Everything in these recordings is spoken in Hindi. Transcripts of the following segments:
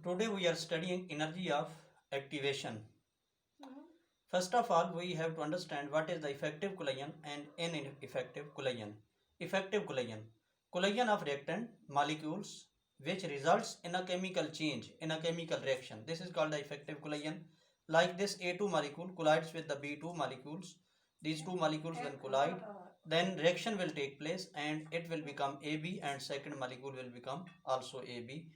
Today we are studying energy of activation. First of all, we have to understand what is the effective collision and ineffective collision. Effective collision. Collision of reactant molecules which results in a chemical change, in a chemical reaction. This is called the effective collision. Like this A2 molecule collides with the B2 molecules. These two molecules when collide, then reaction will take place and it will become AB and second molecule will become also AB.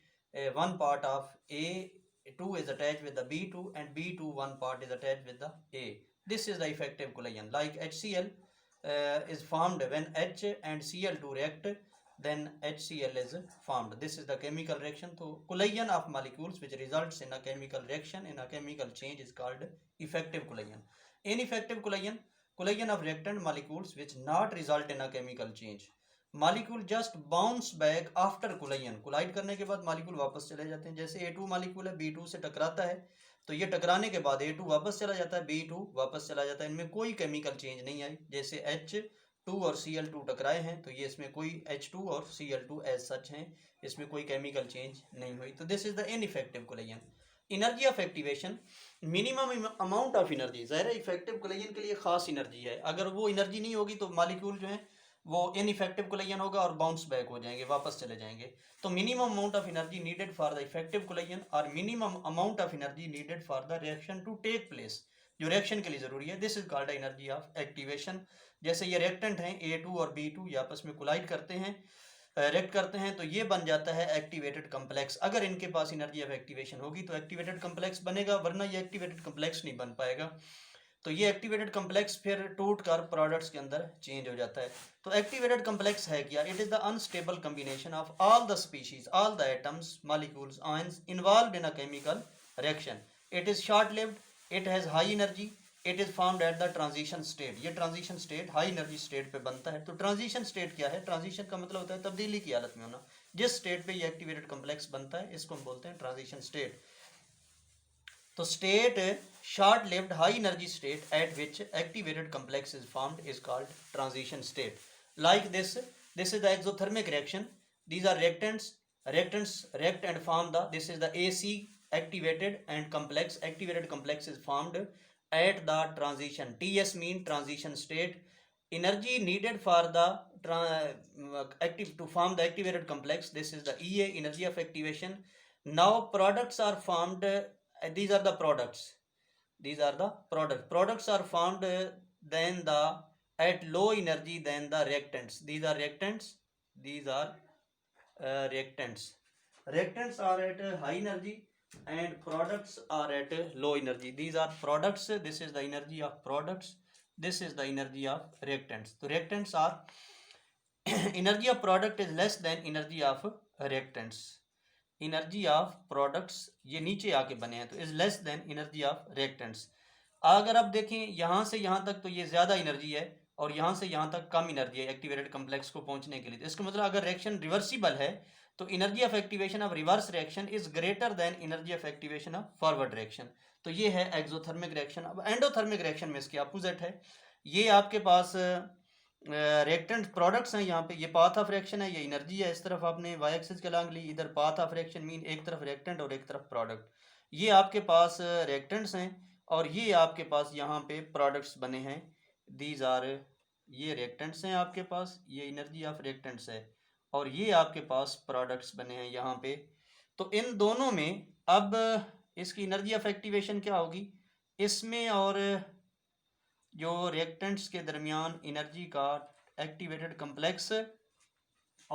One part of A2 is attached with the B2 and B2 one part is attached with the A. This is the effective collision. Like HCl is formed when H and Cl2 react, then HCl is formed. This is the chemical reaction. So collision of molecules which results in a chemical reaction, in a chemical change, is called effective collision. Ineffective collision, collision of reactant molecules which not result in a chemical change. Molecule just bounce back after collision, collide करने के बाद मॉलिक्यूल वापस चले जाते हैं. जैसे A2 मॉलिक्यूल है, B2 से टकराता है, तो ये टकराने के बाद A2 वापस चला जाता है, B2 वापस चला जाता है. इनमें कोई केमिकल चेंज नहीं आई. जैसे H2 और Cl2 टकराए हैं, तो ये इसमें कोई H2 और Cl2 एज सच हैं, इसमें कोई केमिकल चेंज नहीं हुई. तो this is the ineffective collision. Energy of activation, minimum amount of energy. ज़ाहिर है इफेक्टिव कोलाइजन के लिए खास एनर्जी है. अगर वो एनर्जी नहीं होगी तो मॉलिक्यूल जो है वो इनइफेक्टिव कोलाइजन होगा और बाउंस बैक हो जाएंगे, वापस चले जाएंगे. तो minimum amount of energy needed for the effective collision और minimum amount of energy needed for the reaction to take place, जो रिएक्शन के लिए जरूरी है. This is called energy of activation. जैसे ये रिएक्टेंट हैं A2 और B2, ये आपस में कोलाइड करते हैं, रिएक्ट करते हैं, तो ये बन जाता है एक्टिवेटेड कम्प्लेक्स. अगर इनके पास एनर्जी ऑफ एक्टिवेशन होगी तो एक्टिवेटेड कम्प्लेक्स बनेगा, वरना ये एक्टिवेटेड कम्प्लेक्स नहीं बन पाएगा. तो ये एक्टिवेटेड कम्प्लेक्स फिर टूट कर प्रोडक्ट्स के अंदर चेंज हो जाता है. तो एक्टिवेटेड कम्प्लेक्स है क्या? It is the unstable combination of all the species, all the atoms, molecules, ions involved in a chemical reaction. It is short lived, it has high energy, it is found at the transition state. ये transition state high energy state पे बनता है. तो ट्रांजिशन स्टेट क्या है? ट्रांजिशन का मतलब होता है तब्दीली की हालत में होना. जिस स्टेट पे ये एक्टिवेटेड कम्प्लेक्स बनता है इसको हम बोलते हैं ट्रांजिशन स्टेट. तो state short lived high energy state at which activated complex is formed is called transition state. Like this is the exothermic reaction. These are reactants react and form the, this is the AC activated and complex. Activated complex is formed at the transition. TS mean transition state. Energy needed for the active to form the activated complex, this is the EA, energy of activation. Now products are formed. These are the products. These are the products are formed then the at low energy than the reactants. These are reactants. Reactants are at high energy and products are at low energy. These are products. This is the energy of products, this is the energy of reactants. So reactants are energy of product is less than energy of reactants. Energy of products ये नीचे आके बने हैं, तो is less than energy of reactants. अगर आप देखें यहाँ से यहाँ तक तो ये ज़्यादा एनर्जी है और यहाँ से यहाँ तक कम एनर्जी है एक्टिवेटेड कम्प्लेक्स को पहुँचने के लिए. तो इसका मतलब अगर रिएक्शन रिवर्सिबल है तो energy of activation of reverse reaction is greater then energy of activation of forward reaction. तो ये है एक्सोथर्मिक रिएक्शन. अब एंडोथर्मिक रिएक्शन में इसके अपोजिट है. ये आपके पास रिएक्टेंट प्रोडक्ट्स हैं, यहाँ पे ये पाथ ऑफ रिएक्शन है, ये एनर्जी है. इस तरफ आपने वाई एक्सिस के अलॉन्ग ली, इधर पाथ ऑफ रिएक्शन मीन एक तरफ रिएक्टेंट और एक तरफ प्रोडक्ट. ये आपके पास रिएक्टेंट्स हैं और ये आपके पास यहाँ पे प्रोडक्ट्स बने हैं. दीज आर, ये रिएक्टेंट्स हैं आपके पास, ये एनर्जी ऑफ रिएक्टेंट्स है और ये आपके पास प्रोडक्ट्स बने हैं यहाँ पे. तो इन दोनों में अब इसकी एनर्जी ऑफ एक्टिवेशन क्या होगी? इसमें और जो रिएक्टेंट्स के दरमियान एनर्जी का एक्टिवेटेड कम्प्लेक्स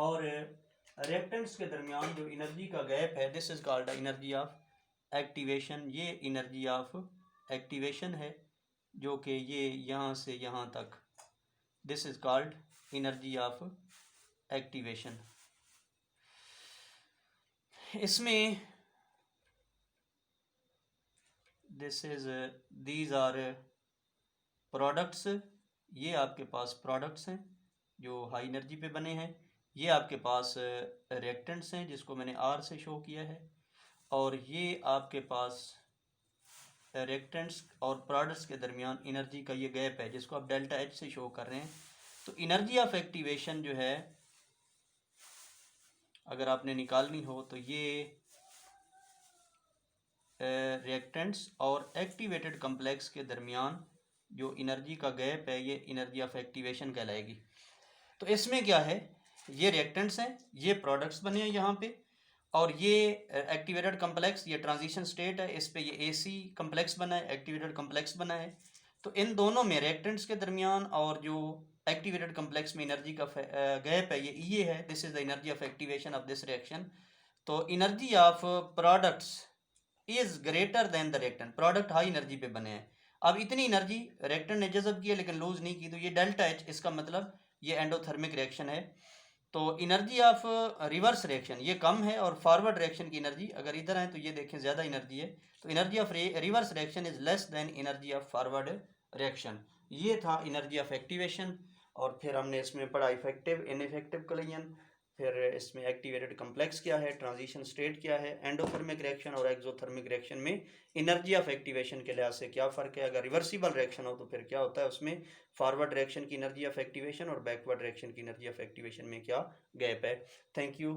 और रिएक्टेंट्स के दरमियान जो एनर्जी का गैप है, this is called energy of activation. ये एनर्जी ऑफ एक्टिवेशन है जो कि ये यहाँ से यहाँ तक, this is called energy of activation. इसमें this is, these are products. ये आपके पास प्रोडक्ट्स हैं जो हाई एनर्जी पे बने हैं. ये आपके पास रिएक्टेंट्स हैं जिसको मैंने R से शो किया है और ये आपके पास रिएक्टेंट्स और प्रोडक्ट्स के दरमियान एनर्जी का ये गैप है जिसको आप डेल्टा H से शो कर रहे हैं. तो एनर्जी ऑफ एक्टिवेशन जो है अगर आपने निकालनी हो तो ये रिएक्टेंट्स और एक्टिवेटेड कम्प्लेक्स के दरमियान जो एनर्जी का गैप है ये एनर्जी ऑफ एक्टिवेशन कहलाएगी। तो इसमें क्या है, ये रिएक्टेंट्स हैं, ये प्रोडक्ट्स बने हैं यहाँ पे, और ये एक्टिवेटेड कम्प्लेक्स, ये ट्रांजिशन स्टेट है, इस पे ये एसी कम्प्लेक्स बना है, एक्टिवेटेड कम्प्लेक्स बना है। तो इन दोनों में रिएक्टेंट्स के दरमियान और जो एक्टिवेटेड कम्प्लेक्स में एनर्जी का गैप है ये है, this is the energy of activation of this reaction. तो energy of products is greater than the reactant, product high energy पे बने हैं। अब इतनी एनर्जी रिएक्टेंट ने जज़ब की है लेकिन लूज नहीं की, तो ये डेल्टा एच, इसका मतलब ये एंडोथर्मिक रिएक्शन है। तो एनर्जी ऑफ रिवर्स रिएक्शन ये कम है, और फॉरवर्ड रिएक्शन की एनर्जी अगर इधर है तो ये देखें ज़्यादा एनर्जी है। तो energy of reverse reaction is less than energy of forward reaction. ये था एनर्जी ऑफ एक्टिवेशन। और फिर हमने इसमें पढ़ा इफेक्टिव इनइफेक्टिव कोलिजन, फिर इसमें एक्टिवेटेड कम्प्लेक्स क्या है, ट्रांजिशन स्टेट क्या है, एंडोथर्मिक रिएक्शन और एक्सोथर्मिक रिएक्शन में एनर्जी ऑफ एक्टिवेशन के लिहाज से क्या फ़र्क है, अगर रिवर्सिबल रिएक्शन हो तो फिर क्या होता है, उसमें फॉरवर्ड रिएक्शन की एनर्जी ऑफ एक्टिवेशन और बैकवर्ड रिएक्शन की एनर्जी ऑफ एक्टिवेशन में क्या गैप है। Thank you.